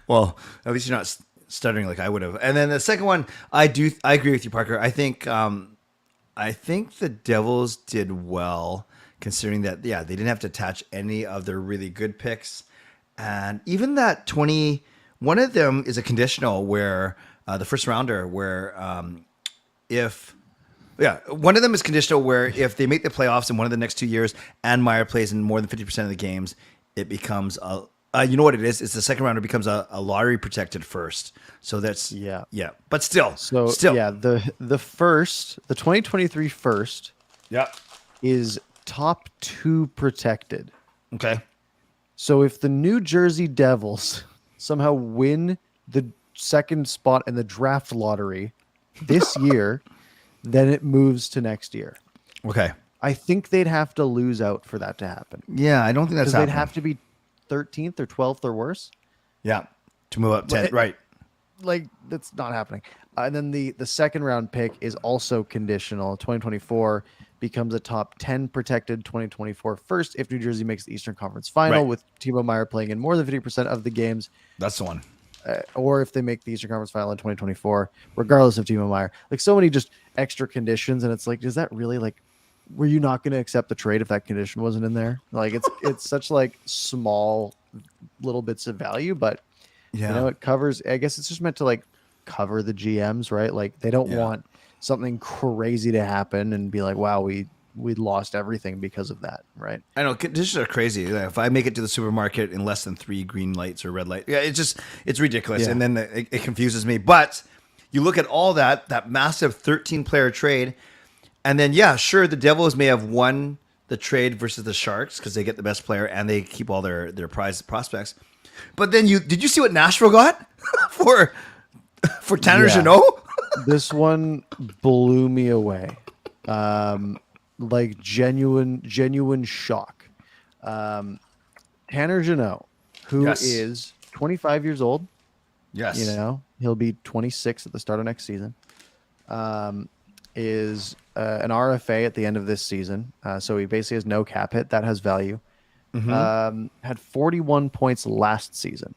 Well, at least you're not stuttering like I would have. And then the second one, I agree with you, Parker. I think the Devils did well, considering that, they didn't have to attach any of their really good picks. And even that one of them is a conditional where the first rounder, where one of them is conditional where if they make the playoffs in one of the next 2 years and Meier plays in more than 50% of the games, it becomes you know what it is? It's the second rounder becomes a lottery protected first. So that's but still. The first, the 2023 first, is top 2 protected. Okay. So if the New Jersey Devils somehow win the second spot in the draft lottery this year, then it moves to next year. Okay. I think they'd have to lose out for that to happen. Yeah, I don't think that's happening. They'd have to be 13th or 12th or worse. Yeah, to move up 10. Right. Like, that's not happening. And then the second round pick is also conditional. 2024 becomes a top 10 protected 2024 first if New Jersey makes the Eastern Conference Final with Timo Meier playing in more than 50% of the games. That's the one. Or if they make the Eastern Conference Final in 2024, regardless of Timo Meier. Like, so many just extra conditions, and it's like, is that really, like, were you not going to accept the trade if that condition wasn't in there? Like, it's such like small little bits of value, but it covers. I guess it's just meant to like cover the GMs, right? Like, they don't want something crazy to happen and be like, wow, we lost everything because of that, right? I know conditions are crazy. If I make it to the supermarket in less than 3 green lights or red light, it's ridiculous, and then it confuses me. But you look at all that massive 13-player trade. And then, sure, the Devils may have won the trade versus the Sharks because they get the best player and they keep all their prize prospects. But then did you see what Nashville got for Tanner Jeannot? This one blew me away. Like genuine shock. Tanner Jeannot, who is 25 years old. Yes. He'll be 26 at the start of next season. Is an RFA at the end of this season. So he basically has no cap hit. That has value. Mm-hmm. Had 41 points last season.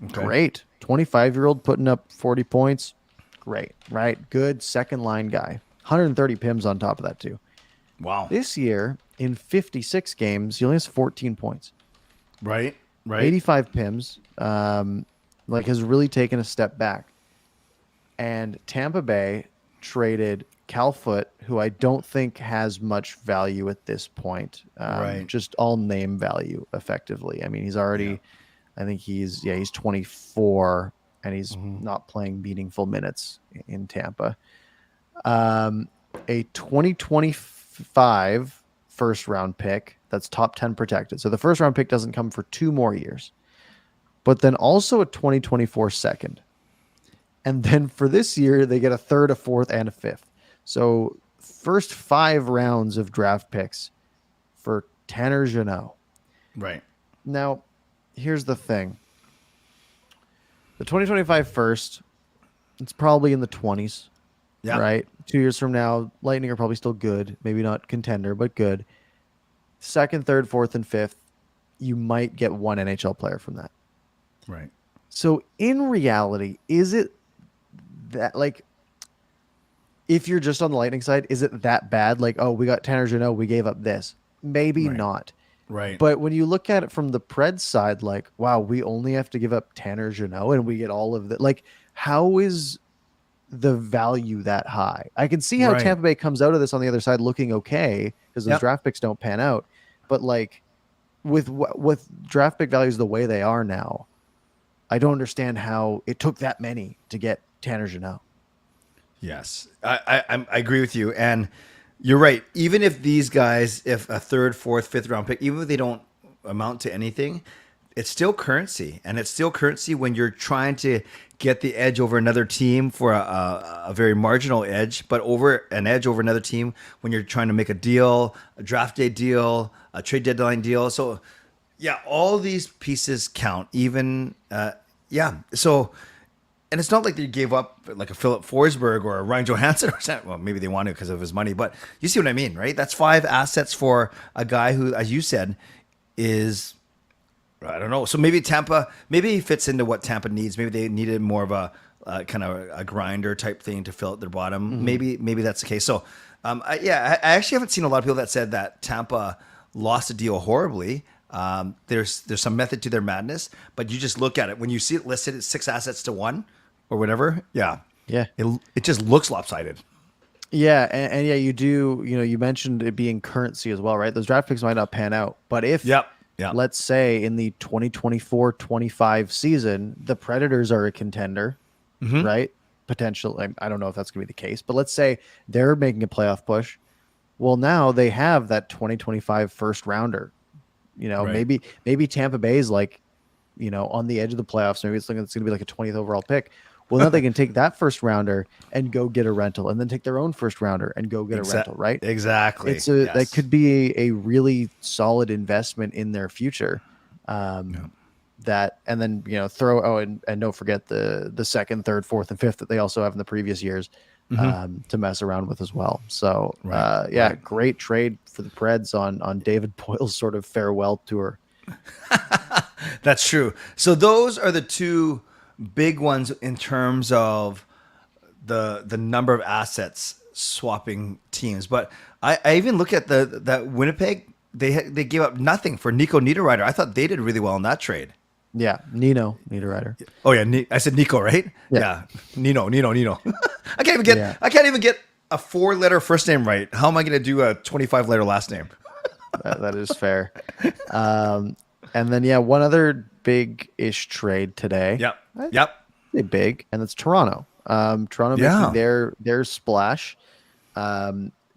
Okay. Great. 25-year-old putting up 40 points. Great. Right. Good second line guy. 130 PIMs on top of that too. Wow. This year, in 56 games, he only has 14 points. Right. 85 PIMs. Has really taken a step back. And Tampa Bay traded Calfoot, who I don't think has much value at this point. Right. Just all name value, effectively. I mean, he's already, I think he's 24, and he's not playing meaningful minutes in Tampa. A 2025 first round pick that's top 10 protected. So the first round pick doesn't come for 2 more years, but then also a 2024 second. And then for this year, they get a third, a fourth, and a fifth. So first 5 rounds of draft picks for Tanner Jeannot. Right. Now, here's the thing. The 2025 first, it's probably in the 20s. Yeah. Right? 2 years from now, Lightning are probably still good. Maybe not contender, but good. Second, third, fourth, and fifth, you might get one NHL player from that. Right. So in reality, is it that, like, if you're just on the Lightning side, is it that bad? Like, oh, we got Tanner Jeannot, we gave up this. Maybe not. Right. But when you look at it from the Preds side, like, wow, we only have to give up Tanner Jeannot and we get all of that. Like, how is the value that high? I can see how Tampa Bay comes out of this on the other side looking okay because those draft picks don't pan out. But like with draft pick values the way they are now, I don't understand how it took that many to get Tanner Jeannot. Yes, I agree with you, and you're right. Even if these guys, if a third, fourth, fifth round pick, even if they don't amount to anything, it's still currency, and it's still currency when you're trying to get the edge over another team for a very marginal edge, but over an edge over another team when you're trying to make a deal, a draft day deal, a trade deadline deal. So, yeah, all these pieces count. Even so. And it's not like they gave up like a Philip Forsberg or a Ryan Johansson or something. Well, maybe they want to because of his money, but you see what I mean, right? That's 5 assets for a guy who, as you said, is, I don't know. So maybe he fits into what Tampa needs. Maybe they needed more of a kind of a grinder type thing to fill out their bottom. Mm-hmm. Maybe that's the case. So, I actually haven't seen a lot of people that said that Tampa lost a deal horribly. There's some method to their madness, but you just look at it when you see it listed as 6 assets to 1. Or whatever, it just looks lopsided. Yeah, and yeah, you do. You know, you mentioned it being currency as well, right? Those draft picks might not pan out, but if let's say in the 2024-25 season, the Predators are a contender, right? Potentially, I don't know if that's going to be the case, but let's say they're making a playoff push. Well, now they have that 2025 first rounder. You know, maybe Tampa Bay's like, you know, on the edge of the playoffs. Maybe it's going to be like a 20th overall pick. Well, now they can take that first rounder and go get a rental, and then take their own first rounder and go get a rental, right? Exactly. That could be a really solid investment in their future. That, and then, you know, and don't forget the second, third, fourth, and fifth that they also have in the previous years to mess around with as well. So great trade for the Preds on David Boyle's sort of farewell tour. That's true. So those are the 2 big ones in terms of the number of assets swapping teams. But I even look at that Winnipeg. They gave up nothing for Nico Niederreiter. I thought they did really well in that trade. Yeah, Nino Niederreiter. Oh yeah, I said Nico, right? Yeah. Nino. I can't even get a 4-letter first name right. How am I going to do a 25-letter last name? That is fair. And then one other big-ish trade today. Yep. Big, and it's Toronto. Toronto making their splash,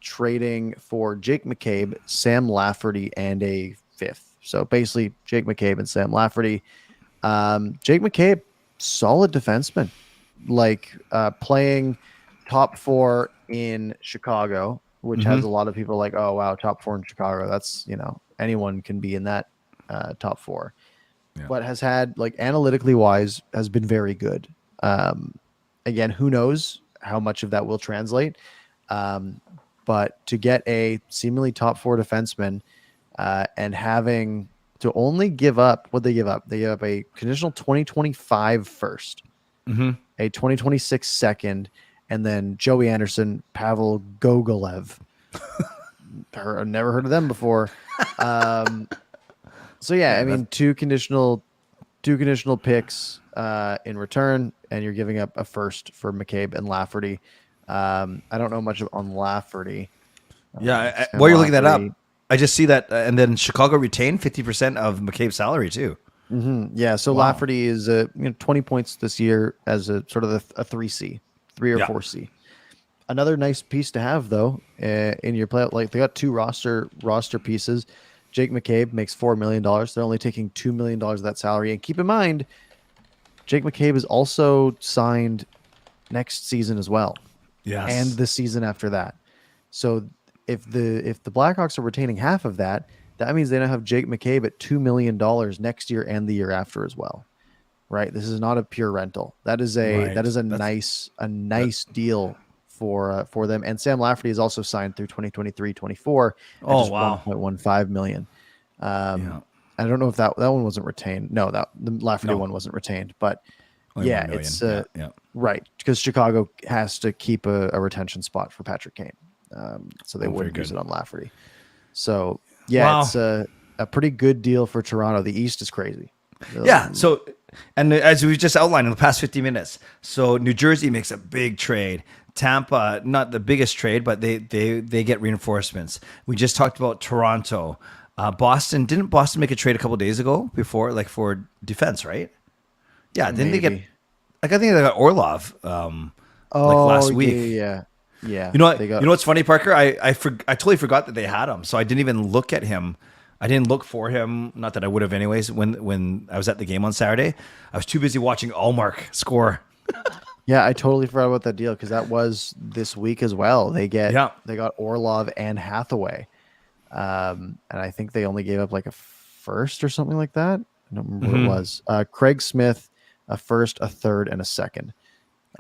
trading for Jake McCabe, Sam Lafferty, and a 5th. So basically, Jake McCabe and Sam Lafferty. Jake McCabe, solid defenseman, like playing top 4 in Chicago, which has a lot of people like, oh wow, top 4 in Chicago. That's, you know, anyone can be in that top 4. But has had, like, analytically wise, has been very good. Again, who knows how much of that will translate. But to get a seemingly top 4 defenseman and having to only give up what they give up. They give up a conditional 2025 first, a 2026 second, and then Joey Anderson, Pavel Gogolev. Never heard of them before. So yeah, I mean, two conditional picks in return, and you're giving up a first for McCabe and Lafferty. I don't know much on Lafferty. Yeah, Sam while you're looking that up, Lafferty. I just see that, and then Chicago retained 50% of McCabe's salary too. Yeah, so Wow. Lafferty is 20 points this year as a sort of a 3C, 3 or Yeah. 4C. Another nice piece to have though in your play. Like they got two roster pieces. Jake McCabe makes $4 million. They're only taking $2 million of that salary. And keep in mind, Jake McCabe is also signed next season as well, and Yes. the season after that. So if the Blackhawks are retaining half of that, that means they now have Jake McCabe at $2 million next year and the year after as well. Right? This is not a pure rental. That is a Right. nice deal for them. And Sam Lafferty is also signed through 2023-24 at Oh, just wow. 1.15 million. Yeah. I don't know if that one wasn't retained. No, the Lafferty No. one wasn't retained, but Only yeah, 1 million. it's Yeah. right, because Chicago has to keep a retention spot for Patrick Kane, so they wouldn't use it on Lafferty. So yeah, Wow. it's a pretty good deal for Toronto. The East is crazy. Yeah. So, and as we just outlined in the past 50 minutes, so New Jersey makes a big trade. Tampa, not the biggest trade, but they get reinforcements. We just talked about Toronto. Boston, didn't Boston make a trade a couple days ago before, like for defense, right? Yeah. Didn't they get, Maybe. like, I think they got Orlov, like last week. Yeah. You know what? You know what's funny, Parker? I totally forgot that they had him, so I didn't even look at him. I didn't look for him. Not that I would have, anyways. When I was at the game on Saturday, I was too busy watching Allmark score. Yeah, I totally forgot about that deal because that was this week as well. They got Orlov and Hathaway, and I think they only gave up like a first or something like that. I don't remember what it was. Craig Smith, a first, a third, and a second.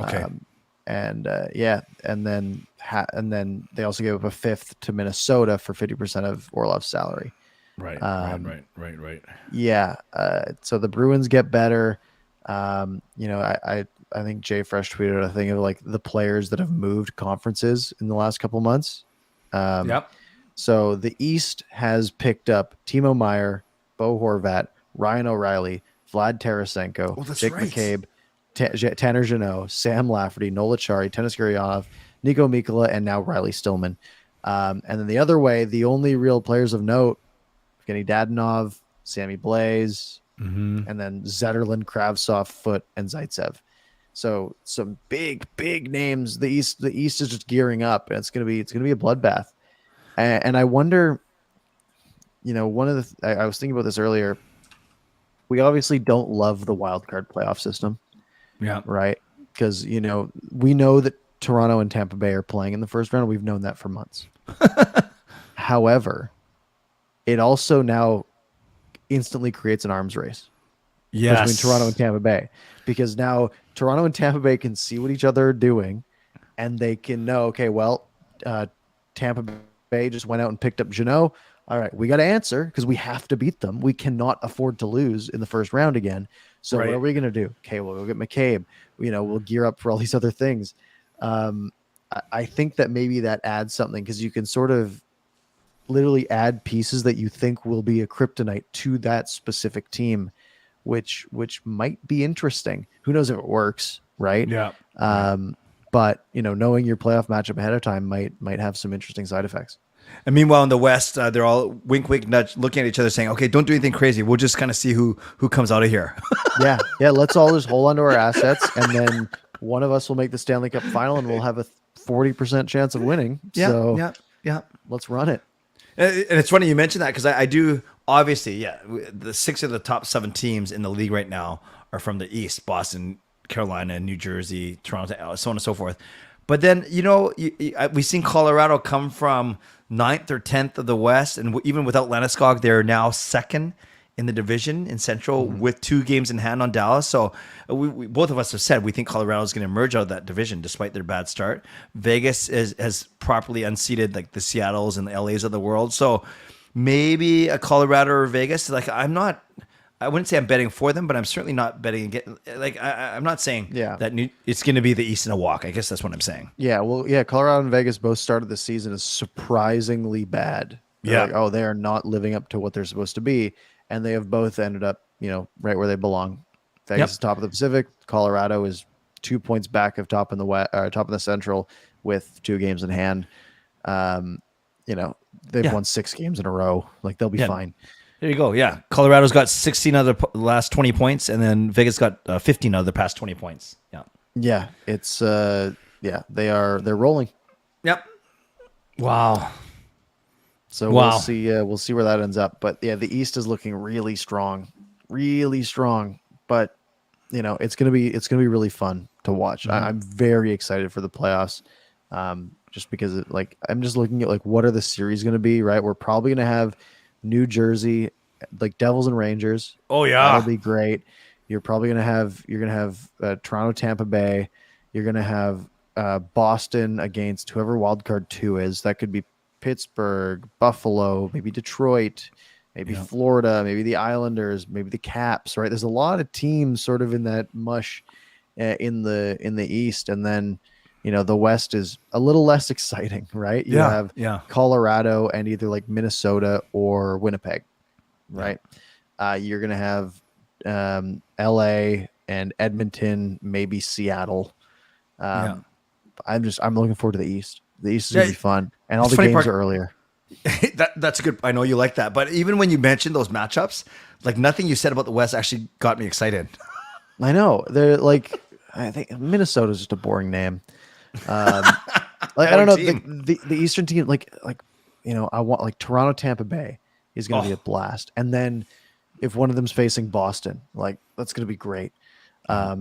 Okay. And then they also gave up a fifth to Minnesota for 50% of Orlov's salary. Right. Yeah. So the Bruins get better. I think Jay Fresh tweeted a thing of like the players that have moved conferences in the last couple months. Yep. So the East has picked up Timo Meier, Bo Horvat, Ryan O'Reilly, Vlad Tarasenko, Jake McCabe, Tanner Jeannot, Sam Lafferty, Nola Chari, Tennis Gurionov, Nico Mikkola, and now Riley Stillman. And then the other way, the only real players of note, Evgeny Dadonov, Sammy Blaze, and then Zetterlund, Kravtsov, Foot, and Zaitsev. So some big names. The East is just gearing up, and it's gonna be a bloodbath. And I wonder, one of the I was thinking about this earlier. We obviously don't love the wild card playoff system. Yeah. Right. Because, we know that Toronto and Tampa Bay are playing in the first round. We've known that for months. However, it also now instantly creates an arms race between Toronto and Tampa Bay, because now Toronto and Tampa Bay can see what each other are doing, and they can know, okay, well, Tampa Bay just went out and picked up Jeannot. All right, we got to answer because we have to beat them. We cannot afford to lose in the first round again. So what are we going to do? Okay, we'll go get McCabe. We'll gear up for all these other things. I think that maybe that adds something, because you can sort of literally add pieces that you think will be a kryptonite to that specific team, which might be interesting. Who knows if it works, right? Yeah. But knowing your playoff matchup ahead of time might have some interesting side effects. And meanwhile, in the West, they're all wink, wink, nudge, looking at each other, saying, "Okay, don't do anything crazy. We'll just kind of see who comes out of here." yeah. Let's all just hold on to our assets, and then one of us will make the Stanley Cup final, and we'll have a 40% chance of winning. Yeah. Let's run it. And it's funny you mentioned that, because I do, obviously, the 6 of the top 7 teams in the league right now are from the East: Boston, Carolina, New Jersey, Toronto, so on and so forth. But then, we've seen Colorado come from 9th or 10th of the West, and even without Landeskog, they're now 2nd in the division in Central with 2 games in hand on Dallas. So we both of us have said we think Colorado is going to emerge out of that division despite their bad start. Vegas has properly unseated like the Seattles and the LAs of the world. So maybe a Colorado or Vegas. Like, I wouldn't say I'm betting for them, but I'm certainly not betting against. Like, I'm not saying that it's going to be the East in a walk. I guess that's what I'm saying. Yeah, well, Colorado and Vegas both started the season as surprisingly bad. They're like, they are not living up to what they're supposed to be, and they have both ended up, right where they belong. Vegas is top of the Pacific. Colorado is 2 points back of top in the West, top of the Central, with 2 games in hand. They've won 6 games in a row. Like, they'll be fine. There you go. Yeah. Colorado's got 16 out of the last 20 points, and then Vegas got 15 out of the past 20 points. Yeah. Yeah. It's, they're rolling. Yep. Wow. So we'll see where that ends up. But yeah, the East is looking really strong. But it's gonna be really fun to watch. Mm-hmm. I'm very excited for the playoffs. Just because I'm just looking at what are the series gonna be, right? We're probably gonna have New Jersey, like Devils and Rangers. Oh yeah. That'll be great. You're probably gonna have Toronto, Tampa Bay. You're gonna have Boston against whoever wildcard 2 is. That could be Pittsburgh, Buffalo, maybe Detroit, maybe Florida, maybe the Islanders, maybe the Caps, right? There's a lot of teams sort of in that mush in the East. And then, the West is a little less exciting, right? You have Colorado and either like Minnesota or Winnipeg, right? You're going to have LA and Edmonton, maybe Seattle. I'm looking forward to the East. The East is going to be fun. And all the games are earlier. That's good. I know you like that. But even when you mentioned those matchups, like nothing you said about the West actually got me excited. I know. They're I think Minnesota's just a boring name. I don't know. The Eastern team, I want Toronto, Tampa Bay is going to be a blast. And then if one of them's facing Boston, that's going to be great.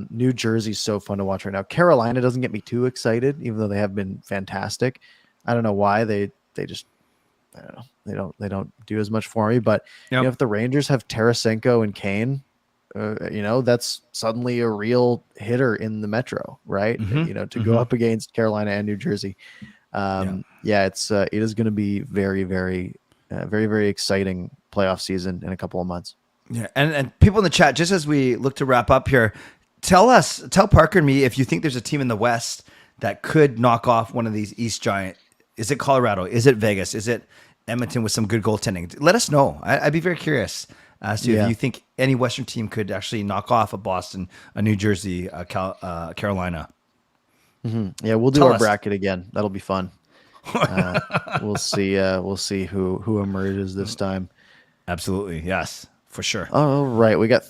New Jersey's so fun to watch right now. Carolina doesn't get me too excited, even though they have been fantastic. I don't know why they just, I don't know. They don't do as much for me, but if the Rangers have Tarasenko and Kane, that's suddenly a real hitter in the Metro, right? To go up against Carolina and New Jersey. It is going to be very, very, very, very exciting playoff season in a couple of months. Yeah. And people in the chat, just as we look to wrap up here, tell Parker and me if you think there's a team in the West that could knock off one of these East Giant. Is it Colorado? Is it Vegas? Is it Edmonton with some good goaltending? Let us know. I'd be very curious as to if you think any Western team could actually knock off a Boston, a New Jersey, Carolina. Mm-hmm. Yeah, we'll do our bracket again. That'll be fun. We'll see. We'll see who emerges this time. Absolutely, yes, for sure. All right, we got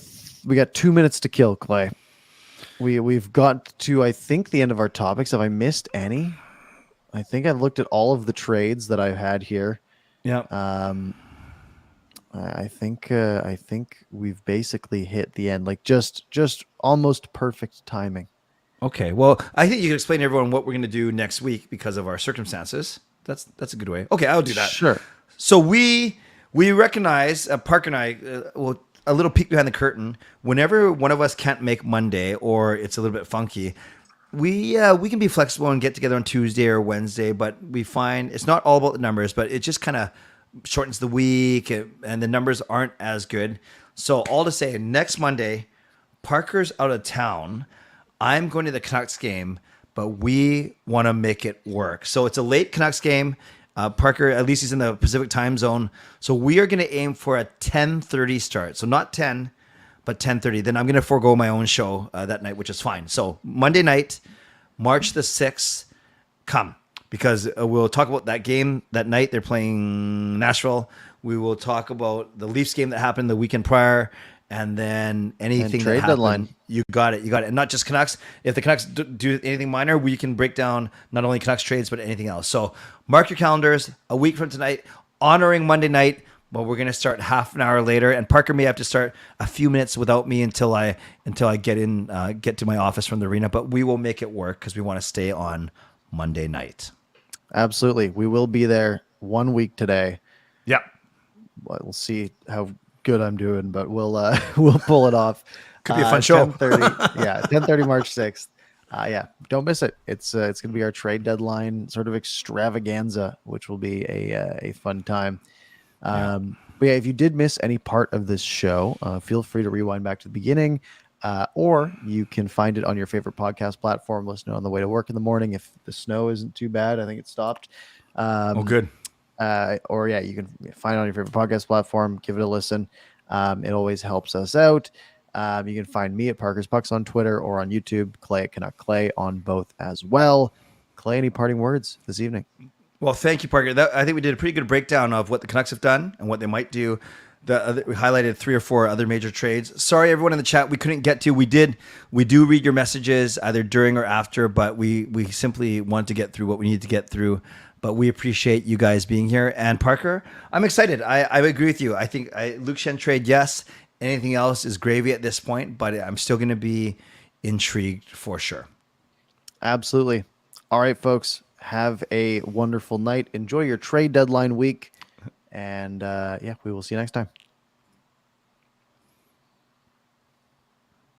2 minutes to kill, Clay. We've got to, I think, the end of our topics. Have I missed any? I think I've looked at all of the trades that I've had here. Yeah. I think we've basically hit the end, just almost perfect timing. Okay. Well, I think you can explain to everyone what we're going to do next week because of our circumstances. That's a good way. Okay, I'll do that. Sure. So we recognize, Park and I, a little peek behind the curtain. Whenever one of us can't make Monday or it's a little bit funky, we can be flexible and get together on Tuesday or Wednesday, but we find it's not all about the numbers, but it just kind of shortens the week and the numbers aren't as good. So all to say, next Monday, Parker's out of town. I'm going to the Canucks game, but we want to make it work. So it's a late Canucks game. Parker, at least he's in the Pacific time zone. So we are going to aim for a 10:30 start. So not 10, but 10:30. Then I'm going to forego my own show that night, which is fine. So Monday night, March the 6th, come. Because we'll talk about that game that night. They're playing Nashville. We will talk about the Leafs game that happened the weekend prior. And then anything and trade that happened, deadline. You got it. And not just Canucks. If the Canucks do anything minor, we can break down not only Canucks trades, but anything else. So mark your calendars a week from tonight, honoring Monday night. But we're going to start half an hour later. And Parker may have to start a few minutes without me until I get to my office from the arena. But we will make it work because we want to stay on Monday night. Absolutely. We will be there 1 week today. Yeah. We'll see how good I'm doing, but we'll pull it off. Could be a fun show. 10:30. Yeah, 10:30 March 6th. Don't miss it. It's going to be our trade deadline sort of extravaganza, which will be a fun time. But yeah, if you did miss any part of this show, feel free to rewind back to the beginning, or you can find it on your favorite podcast platform. Listen on the way to work in the morning. If the snow isn't too bad, I think it stopped. Good. Or you can find it on your favorite podcast platform. Give it a listen. It always helps us out. You can find me at ParkersPucks on Twitter or on YouTube. Clay at Canuck Clay on both as well. Clay, any parting words this evening? Well, thank you, Parker. I think we did a pretty good breakdown of what the Canucks have done and what they might do. We highlighted 3 or 4 other major trades. Sorry, everyone in the chat, we couldn't get to. We do read your messages either during or after, but we simply wanted to get through what we needed to get through. But we appreciate you guys being here. And Parker, I'm excited. I agree with you. I think Luke Schenn trade, yes. Anything else is gravy at this point, but I'm still going to be intrigued for sure. Absolutely. All right, folks. Have a wonderful night. Enjoy your trade deadline week. And we will see you next time.